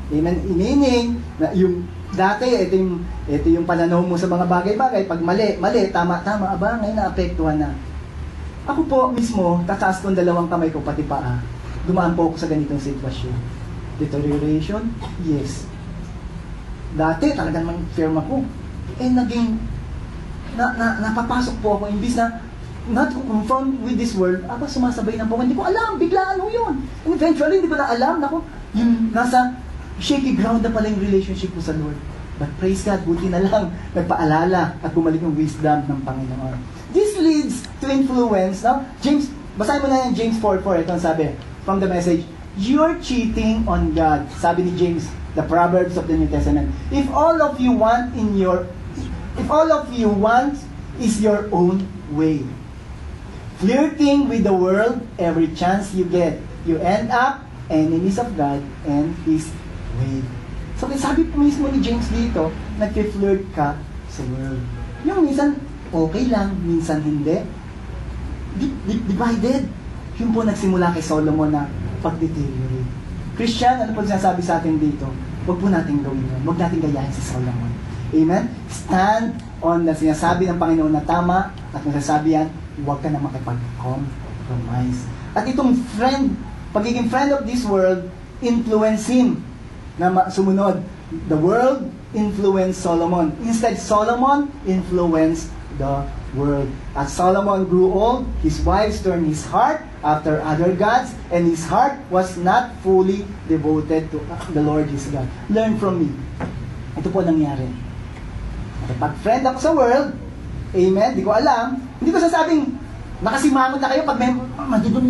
Amen? Meaning, na yung dati, ito yung pananaw mo sa mga bagay-bagay. Pag mali, tama, aba, ngayon naapektuhan na. Ako po mismo, tataas kong dalawang kamay ko, pati paa. Dumaan po ako sa ganitong sitwasyon. Deterioration? Yes. Dati, talagang firm ako. Naging, napapasok po ako, imbis na, not confront with this world, sumasabay na po. Hindi ko alam, biglaan ho yun. And eventually, hindi ko na alam, yung nasa shaky ground na pala yung relationship ko sa Lord. But praise God, buti na lang, nagpaalala at bumalik yung wisdom ng Panginoon. This leads to influence, no? James, basahin mo na yung James 4:4, ito ang sabi, from the Message, you're cheating on God. Sabi ni James, the Proverbs of the New Testament. If all of you want is your own way, flirting with the world every chance you get, you end up enemies of God and His way. So, sabi po mismo ni James dito, nag-flirt ka sa world. Yung minsan, okay lang, minsan hindi. Divided. Yun po nagsimula kay Solomon na pag-deteriorate. Christian, ano po sinasabi sa atin dito? Huwag po natin gawin yun. Huwag natin gayahin si Solomon. Amen? Stand on na sinasabi ng Panginoon na tama at nasasabi yan, huwag ka na makipag-compromise. At itong pagiging friend of this world, influence him na sumunod. The world influenced Solomon. Instead, Solomon influenced the world. As Solomon grew old, his wives turned his heart after other gods, and his heart was not fully devoted to the Lord his God. Learn from me. Ito po nangyari. Pag-friend ako sa world, amen, di ko alam, hindi ko sasabing, nakasimangot na kayo pag may mandudo.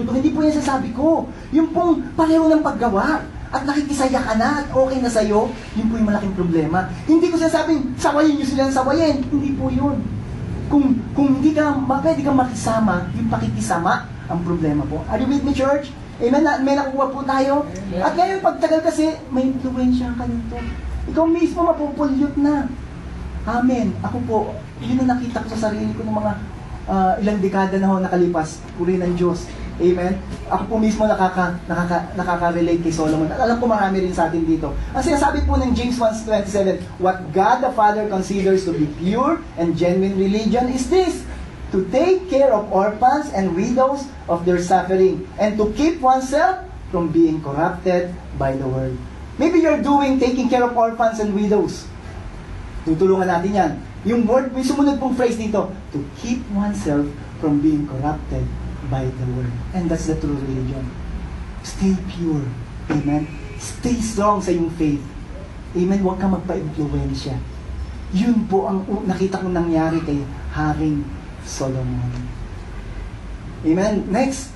Hindi po yan sasabi ko. Yung pong pareho ng paggawa, at nakikisaya ka na, at okay na sa'yo, yun po yung malaking problema. Hindi ko sasabing, sawayin nyo silang sawayin. Hindi po yun. Kung hindi ka, pwede kang makisama, yung pakikisama, ang problema po. Are you with me, church? Amen? May nakuha po tayo. At ngayon, pagtagal kasi, may influensya ka nito. Ikaw mismo mapupulyot na. Amen. Ako po, yun ang nakita ko sa sarili ko ng mga ilang dekada na ho nakalipas. Puri ng Diyos. Amen? Ako po mismo nakaka-relate kay Solomon. At alam ko marami rin sa atin dito. Ang sinasabi po ng James 1:27, what God the Father considers to be pure and genuine religion is this, to take care of orphans and widows of their suffering, and to keep oneself from being corrupted by the world. Maybe you're taking care of orphans and widows. Tutulungan natin yan. Yung word, may sumunod pong phrase dito, to keep oneself from being corrupted by the world. And that's the true religion. Stay pure. Amen? Stay strong sa iyong faith. Amen? Huwag kang magpa-influensya. Yun po ang nakita kong nangyari kay Haring Solomon. Amen? Next,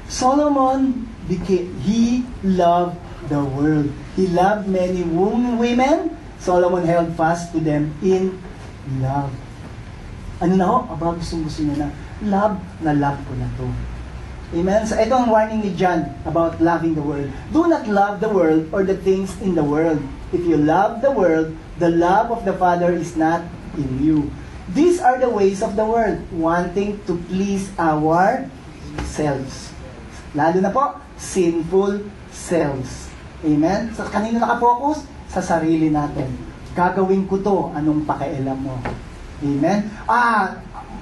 Solomon he loved the world. He loved many women. Solomon held fast to them in love. Ano na ho? Gusto niya na. Love ko na to. Amen? So, ito ang warning ni John about loving the world. Do not love the world or the things in the world. If you love the world, the love of the Father is not in you. These are the ways of the world, wanting to please ourselves. Lalo na po, sinful selves. Amen? So, kanino nakafocus? Sa sarili natin. Gagawin ko to, anong pakialam mo? Amen?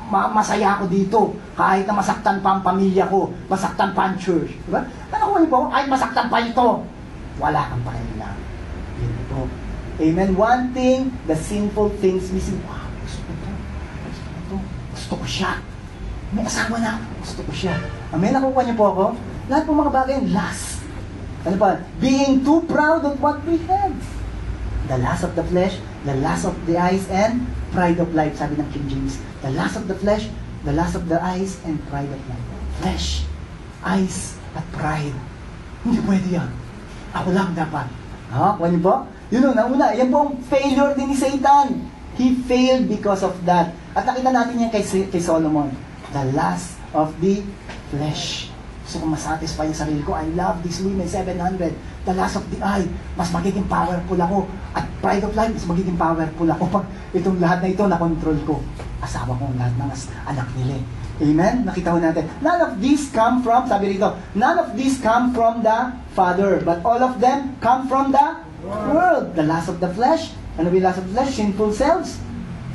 Masaya ako dito. Kahit na masaktan pa ang pamilya ko, masaktan pa ang church. Diba? Ano po? Kahit masaktan pa ito, wala kang pakialam. Yun po. Amen? Wanting the sinful things, missing, gusto ko siya. May asawa na ako, gusto ko siya. Amen? Nakukuha niyo po ako? Lahat po mga bagay, lust. Ano pa? Being too proud of what we have. The lust of the flesh, the lust of the eyes, and pride of life, sabi ng King James. The lust of the flesh, the lust of the eyes, and pride of life. Flesh, eyes, at pride. Hindi pwede yan. Ako lang dapat. Kuha niyo po? Yun nauna. Yan po ang failure din ni Satan. He failed because of that. At nakita natin yan kay Solomon. The lust of the flesh. Gusto ko masatisfy yung sarili ko. I love this women, 700. The lust of the eye, mas magiging powerful ako. At pride of life, mas magiging powerful ako. Pag itong lahat na ito, na-control ko. Asawa ko lahat ng anak nila. Amen? Nakita ko natin. None of these come from, sabi rito, none of these come from the Father, but all of them come from the world. The lust of the flesh. Ano ba yung lust of the flesh? Sinful selves.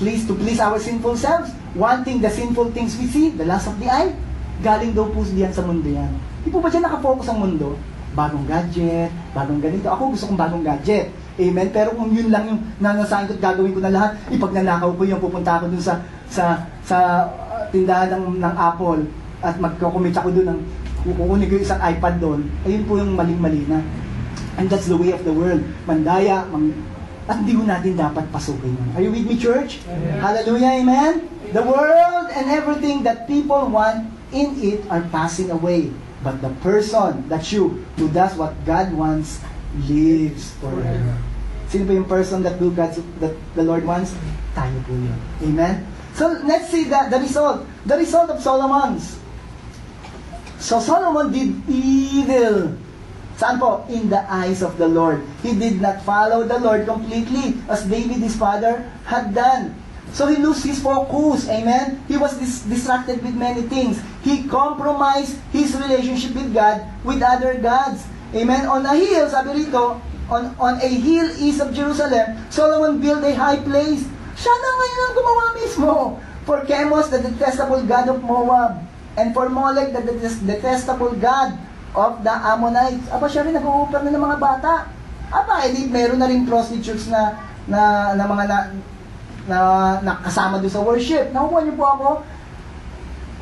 To please our sinful selves. Wanting the sinful things we see. The lust of the eye. Galing daw po diyan sa mundo yan. Di po ba dyan nakafocus ang mundo? Bagong gadget, bagong ganito. Ako gusto kong bagong gadget. Amen? Pero kung yun lang yung nanasahin ko at gagawin ko na lahat, ipagnanakaw ko yung pupunta ako dun sa tindahan ng Apple at magkukumit ako dun ng kukunin ko yung isang iPad doon. Ayun po yung maling-mali na. And that's the way of the world. Mandaya, at hindi ko natin dapat pasukin yun. Are you with me, church? Yeah. Hallelujah, amen? The world and everything that people want in it are passing away. But the person, that's you, who does what God wants, lives forever. Sino ba yung person that the Lord wants? Tayo po yun. Amen? So, let's see the result. The result of Solomon's. So, Solomon did evil. Saan po? In the eyes of the Lord. He did not follow the Lord completely as David, his father, had done. So, he lost his focus. Amen? He was distracted with many things. He compromised his relationship with God with other gods. Amen? On a hill, sabi rito, on a hill east of Jerusalem, Solomon built a high place. Siya na ngayon ang gumawa mismo. For Chemos, the detestable god of Moab. And for Molech, the detestable god of the Ammonites. Aba, siya rin nag-uuper na ng mga bata. Aba, edi meron na rin prostitutes na mga kasama doon sa worship. Nakuha niyo po ako?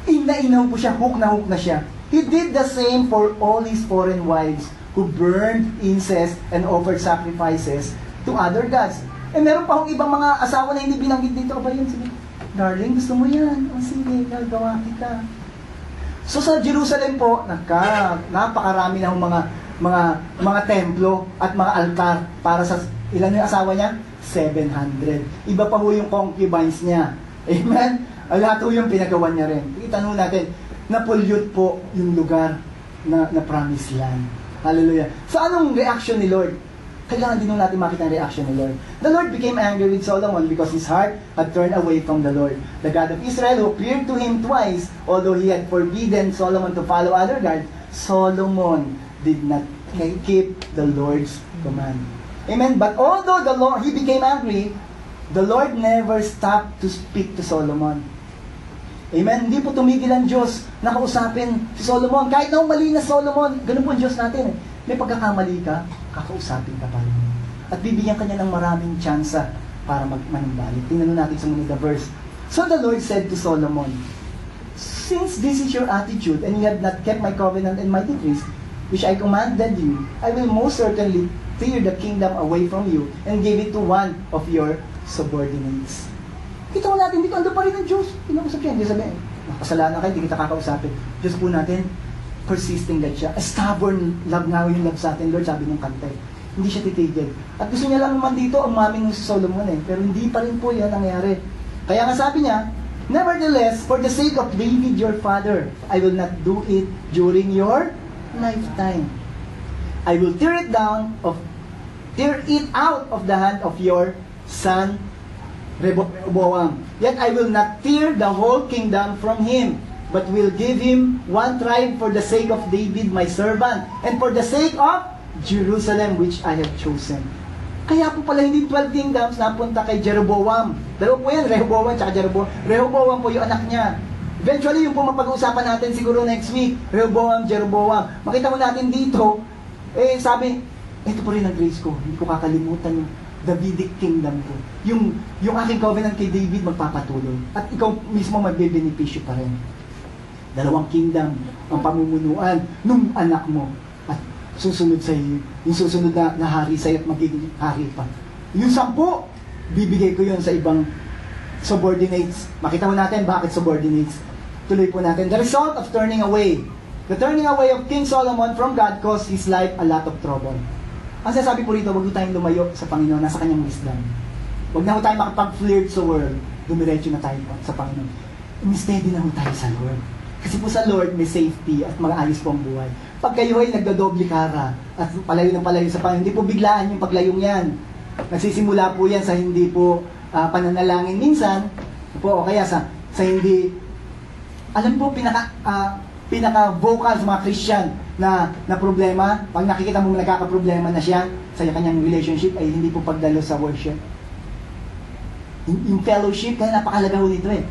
Inainaw po siya, hook na siya. He did the same for all his foreign wives who burned incense and offered sacrifices to other gods. Eh, meron pa akong ibang mga asawa na hindi binanggit dito. Aba yun, sige, darling, gusto mo yan. O sige, gagawa kita. So sa Jerusalem po, napakarami na mga templo at mga altar para sa, ilan yung asawa niya? 700. Iba pa ho yung concubines niya. Amen? Lahat ho yung pinagawa niya rin. Itanong natin, na-pollute po yung lugar na promised land. Hallelujah. So anong reaction ni Lord? Kailangan din natin makita ang reaction ni Lord. The Lord became angry with Solomon because his heart had turned away from the Lord. The God of Israel, who appeared to him twice, although he had forbidden Solomon to follow other gods, Solomon did not keep the Lord's command. Amen? But although he became angry, the Lord never stopped to speak to Solomon. Amen? Hindi po tumigil ang Diyos na kausapin si Solomon. Kahit na mali na Solomon, ganun po ang Diyos natin. May pagkakamali ka, kakausapin ka pa rin. At bibigyan ka niya ng maraming tsansa para manumbalik. Tingnan natin sa muna the verse. So the Lord said to Solomon, since this is your attitude, and you have not kept my covenant and my decrees, which I commanded you, I will most certainly tear the kingdom away from you and give it to one of your subordinates. Kita ko natin dito, ando pa rin ang Diyos. Pinakusap siya, hindi sabihin, nakasalanan kayo, hindi kita kakausapin. Diyos po natin, persisting God siya. A stubborn love nga yung love sa atin, Lord, sabi ng kanta. Hindi siya titigil. At gusto niya lang naman dito, umamin si Solomon Pero hindi pa rin po yan nangyari. Kaya nga sabi niya, nevertheless, for the sake of David your father, I will not do it during your lifetime. I will tear it out of the hand of your son Rehoboam. Yet I will not tear the whole kingdom from him, but will give him one tribe for the sake of David my servant, and for the sake of Jerusalem which I have chosen. Kaya po pala hindi 12 kingdoms napunta kay Jeroboam. Dalawa po yan, Rehoboam at Jeroboam. Rehoboam po yung anak niya. Eventually, yung po mapag-uusapan natin siguro next week, Rehoboam, Jeroboam. Makita mo natin dito, sabi, ito po rin ang grace ko. Hindi ko kakalimutan yung Davidic kingdom ko. Yung aking covenant kay David magpapatuloy. At ikaw mismo magbe-benepisyo pa rin. Dalawang kingdom ang pamumunuan nung anak mo. At susunod sa iyo. Yung susunod na hari sa iyo at magiging hari pa. Yung 10, bibigay ko yun sa ibang subordinates. Makita mo natin bakit subordinates. Tuloy po natin. The result of turning away. The turning away of King Solomon from God caused his life a lot of trouble. Ang sasabi po rito, huwag tayong lumayo sa Panginoon, nasa kanyang wisdom. Huwag na ho tayong makapag-flirt sa world, dumiretso na tayo sa Panginoon. Steady na ho tayo sa Lord. Kasi po sa Lord, may safety at maayos po ang buhay. Pag kayo ay nagdodoble kara at palayo sa Panginoon, hindi po biglaan yung paglayong yan. Nagsisimula po yan sa hindi po pananalangin minsan, po, o kaya sa hindi Alam po, pinaka-vocal sa mga Christian na problema, pag nakikita mo nagkakaproblema na siya sa kanyang relationship, ay hindi po pagdalo sa worship. Yung fellowship, kaya napakalaga ho nito eh.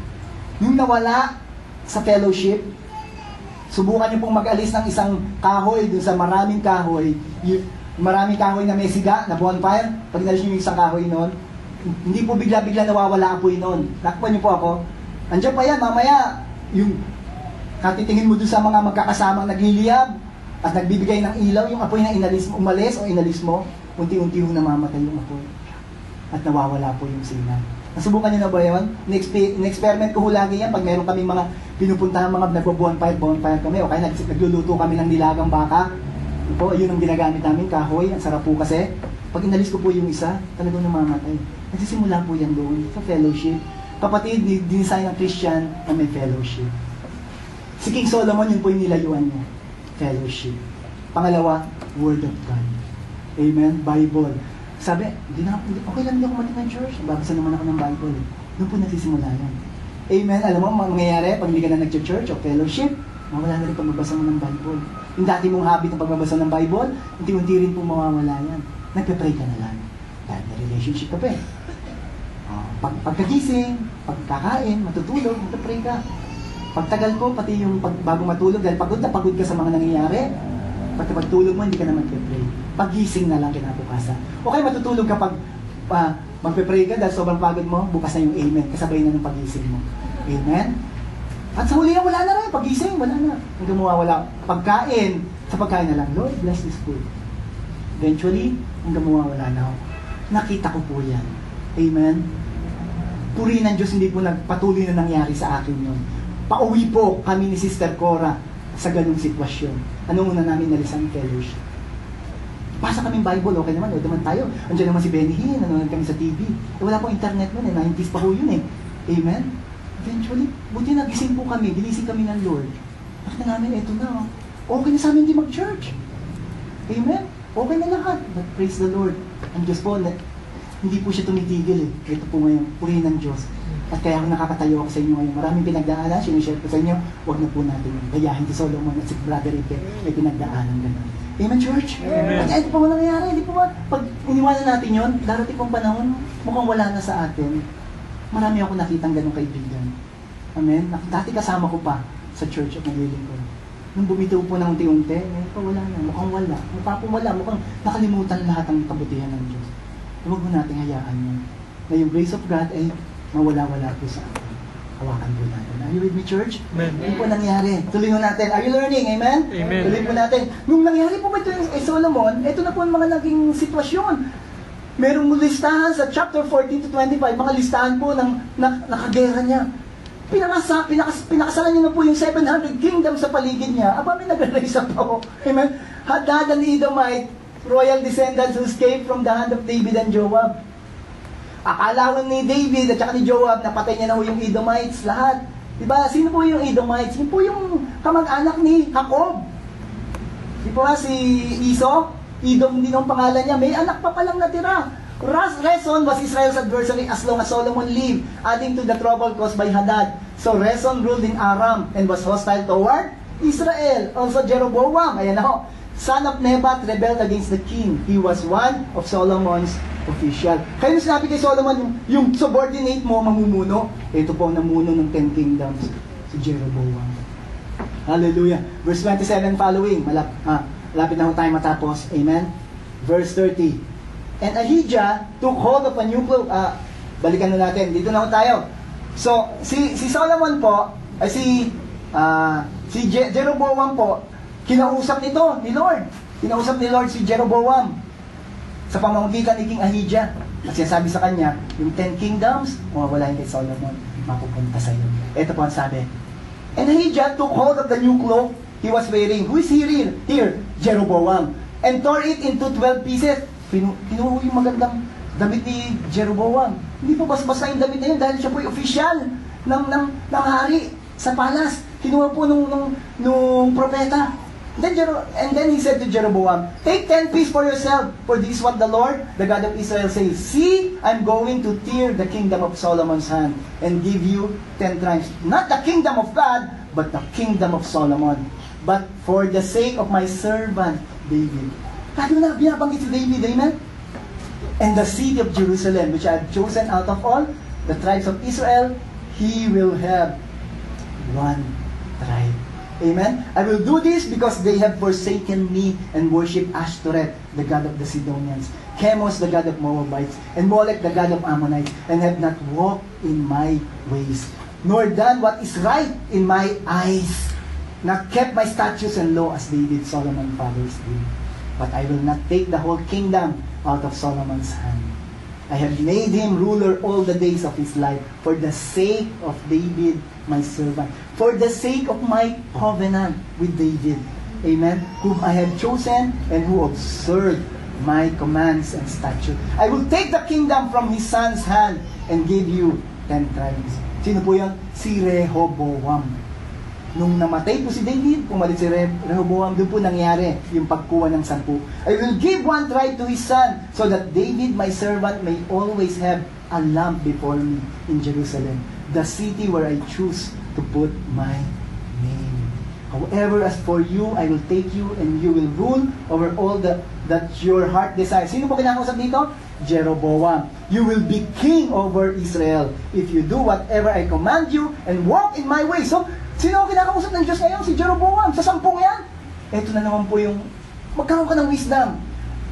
Yung nawala sa fellowship, subukan niyo pong mag-alis ng isang kahoy dun sa maraming kahoy, maraming kahoy na may siga, na bonfire, pag inalis niyo yung isang kahoy noon, hindi po bigla-bigla nawawala apoy noon. Nakpan niyo po ako, andiyan pa yan, mamaya, yung katitingin mo dun sa mga magkakasamang nagliliyab at nagbibigay ng ilaw, yung apoy na inalis mo, umalis o inalis mo, unti-unti yung namamatay yung apoy. At nawawala po yung sinan. Nasubukan niyo na ba yun? In-experiment ko lagi yan pag meron kami mga pinupuntahan mga bonfire kami o kaya nagluluto kami ng nilagang baka. Yun ang ginagamit namin, kahoy. Ang sarap po kasi. Pag inalis ko po yung isa, talagang namamatay. Nagsisimula po yan doon sa fellowship. Kapatid, dinesign ng Christian na may fellowship. Si King Solomon, yun po yung nilayuan niya. Fellowship. Pangalawa, Word of God. Amen? Bible. Sabi, okay lang hindi ako mating ng church. Babasa naman ako ng Bible. Doon po nagsisimula yan. Amen? Alam mo, mangyayari, pag hindi ka na nag-church o fellowship, mawala na rin pagbabasa mo ng Bible. Yung dati mong habit ng pagbabasa ng Bible, unti-unti rin po mawawala yan. Nagpe-pray ka na lang. Dahil na relationship ka pa eh. Pagkagising, pagkakain, matutulog, magpe-pray ka. Pagtagal po, pati yung bago matulog, dahil pagod na pagod ka sa mga nangyayari, pati pagtulog mo, hindi ka na magpe-pray. Pagising na lang kinabukasan. Okay, matutulog kapag magpe-pray ka dahil sobrang pagod mo, bukas na yung amen, kasabay na ng pagising mo. Amen? At sa huli na, wala na rin. Pagising, wala na. Hanggang mawawala. Pagkain, sa pagkain na lang, Lord, bless this food. Eventually, hanggang mawawala na ako. Nakita ko po yan. Amen? Puri ng Diyos, hindi po nagpatuloy na nangyari sa akin yun. Pauwi po kami ni Sister Cora sa ganung sitwasyon. Ano muna namin nalisan? Fellowship. Basa kaming Bible, okay naman, o naman tayo. Andiyan naman si Benny Hinn, nanonood kami sa TV. Wala pong internet nun 90s pa po yun Amen? Eventually, buti nagising po kami, ginising kami ng Lord. Nakita namin, eto na. Okay na sa amin di mag-church. Amen? Okay na lahat. But praise the Lord. Ang Diyos po, hindi po siya tumitigil Ito po ngayon, purihin ng Diyos. At kaya ako nakakatayo ako sa inyo ngayon. Maraming pinagdaanan, sinishare ko sa inyo. Huwag na po natin yung gayahin si Solomon at si Brother Ripe. May pinagdaanan gano'n. Amen, church? Amen. At ito pa mo nangyayari, hindi po ba? Pag iniwanan natin yun, darating pong panahon, mukhang wala na sa atin. Marami ako nakitang ganong kaibigan. Amen? Dati kasama ko pa sa church at naglilingkod. Nung bumitaw po ng unti-unti, wala na, mukhang wala. Mukhang nakalimutan lahat ang kabutihan ng Diyos. Huwag mo natin hayaan yun. Na yung grace of God ay mawala-wala po sa atin. Hawakan po natin. Are you with me, church? Amen. Ano po nangyari? Tuloy mo natin. Are you learning? Amen? Amen. Tuloy po natin. Nung nangyari po ba ito kay Solomon, ito na po ang mga naging sitwasyon. Merong listahan sa chapter 14 to 25, mga listahan po ng nakagera niya. Pinakasalan niya na po yung 700 kingdoms sa paligid niya. Aba, may nag-raise up po. Amen? Hadad and Edomite, royal descendants who escaped from the hand of David and Joab. Akala ni David at saka ni Joab, napatay niya na yung Edomites, lahat. Diba? Sino po yung Edomites? Yun po yung kamag-anak ni Jacob. Di ba si Esau? Edom din ang pangalan niya. May anak pa palang natira. Rezon was Israel's adversary as long as Solomon lived, adding to the trouble caused by Hadad. So Rezon ruled in Aram and was hostile toward Israel. Also Jeroboam, ayan ako, son of Nebat, rebelled against the king. He was one of Solomon's official. Kaya sinabi kay Solomon, yung subordinate mo mamumuno. Ito po ang namuno ng 10 kingdoms, si Jeroboam. Hallelujah. Verse 27 following. Malapit na tayo matapos. Amen. Verse 30. And Ahijah took hold of a new cloak. Balikan na natin. Dito na tayo. So, si Solomon po, si Jeroboam po, kinausap nito ni Lord. Kinausap ni Lord si Jeroboam sa pamamagitan ni King Ahijah. At sinasabi sa kanya, yung 10 kingdoms, mawawala yun kay Solomon, mapupunta sa iyo. Ito po ang sabi. And Ahijah took hold of the new cloak he was wearing. Who is here? Jeroboam. And tore it into 12 pieces. Kinuha yung magandang damit ni Jeroboam. Hindi po basta yung damit na yun dahil siya po yung official ng hari sa palas. Kinuha po nung propeta. And then he said to Jeroboam, take 10 pieces for yourself, for this is what the Lord, the God of Israel says. See, I'm going to tear the kingdom of Solomon's hand and give you 10 tribes. Not the kingdom of God, but the kingdom of Solomon. But for the sake of my servant David. Lalo na binabanggit si David, amen? And the city of Jerusalem, which I have chosen out of all the tribes of Israel, he will have one tribe. Amen? I will do this because they have forsaken me and worshipped Ashtoreth, the god of the Sidonians, Chemos, the god of Moabites, and Molech, the god of Ammonites, and have not walked in my ways, nor done what is right in my eyes, not kept my statutes and law as they did Solomon fathers did. But I will not take the whole kingdom out of Solomon's hand. I have made him ruler all the days of his life for the sake of David, my servant, for the sake of my covenant with David, amen, whom I have chosen and who observed my commands and statutes. I will take the kingdom from his son's hand and give you 10 tribes. Sino po yan? Si Rehoboam. Nung namatay po si David, pumalit si Rehoboam, doon po nangyari yung pagkuha ng 10. I will give one tribe to his son, so that David, my servant, may always have a lamp before me in Jerusalem, the city where I choose to put my name. However, as for you, I will take you, and you will rule over all that your heart desires. Sino po kinakausap dito? Jeroboam. You will be king over Israel if you do whatever I command you and walk in my way. So, sino ang kinakausap ng Diyos ngayon? Si Jeroboam. Sa 10 yan. Ito na naman po yung magkaroon ka ng wisdom.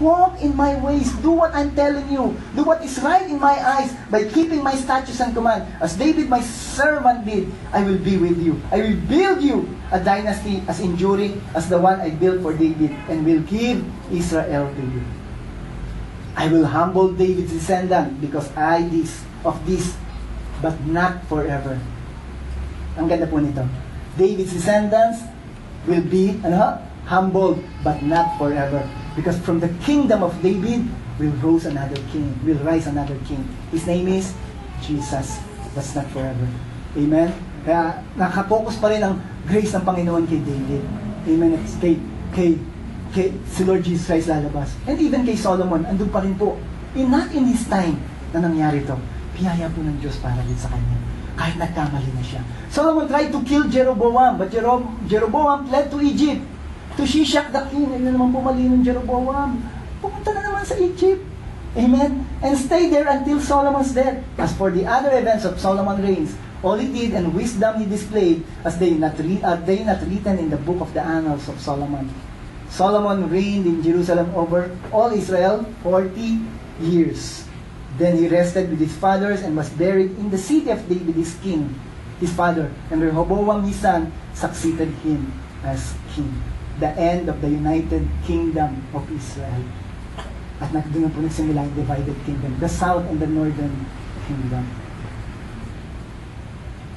Walk in my ways. Do what I'm telling you. Do what is right in my eyes by keeping my statutes and command. As David, my servant, did, I will be with you. I will build you a dynasty as enduring as the one I built for David, and will give Israel to you. I will humble David's descendant because of this, but not forever. Ang ganda po nito. David's descendants will be humbled, but not forever. Because from the kingdom of David will rise another king. His name is Jesus. That's not forever. Amen? Kaya nakapokus pa rin ang grace ng Panginoon kay David. Amen? It's kay si Lord Jesus Christ lalabas. And even kay Solomon, andun pa rin po. Not in his time na nangyari to. Biyaya po ng Diyos para din sa kanya. Kahit nagkamali na siya. Solomon tried to kill Jeroboam, but Jeroboam fled to Egypt to Shishak the king. Ano naman pumali ng Jeroboam? Pumunta na naman sa Egypt. Amen? And stayed there until Solomon's death. As for the other events of Solomon's reigns, all he did and wisdom he displayed, are they not written in the book of the annals of Solomon. Solomon reigned in Jerusalem over all Israel 40 years. Then he rested with his fathers and was buried in the city of David his king, his father, and Rehoboam his son succeeded him as king. The end of the united kingdom of Israel. At doon na po nagsimula ang divided kingdom, the south and the northern kingdom.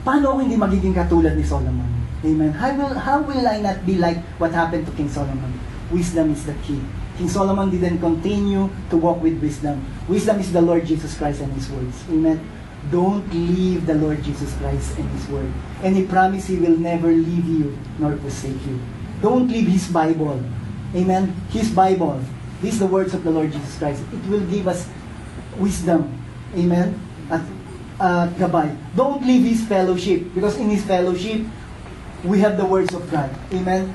Paano ako hindi magiging katulad ni Solomon? Amen. How will I not be like what happened to King Solomon? Wisdom is the key. King Solomon didn't continue to walk with wisdom. Wisdom is the Lord Jesus Christ and His words. Amen. Don't leave the Lord Jesus Christ and His word. And He promised He will never leave you nor forsake you. Don't leave His Bible. Amen. His Bible. These are the words of the Lord Jesus Christ. It will give us wisdom. Amen. At gabay. Don't leave His fellowship, because in His fellowship we have the words of God. Amen.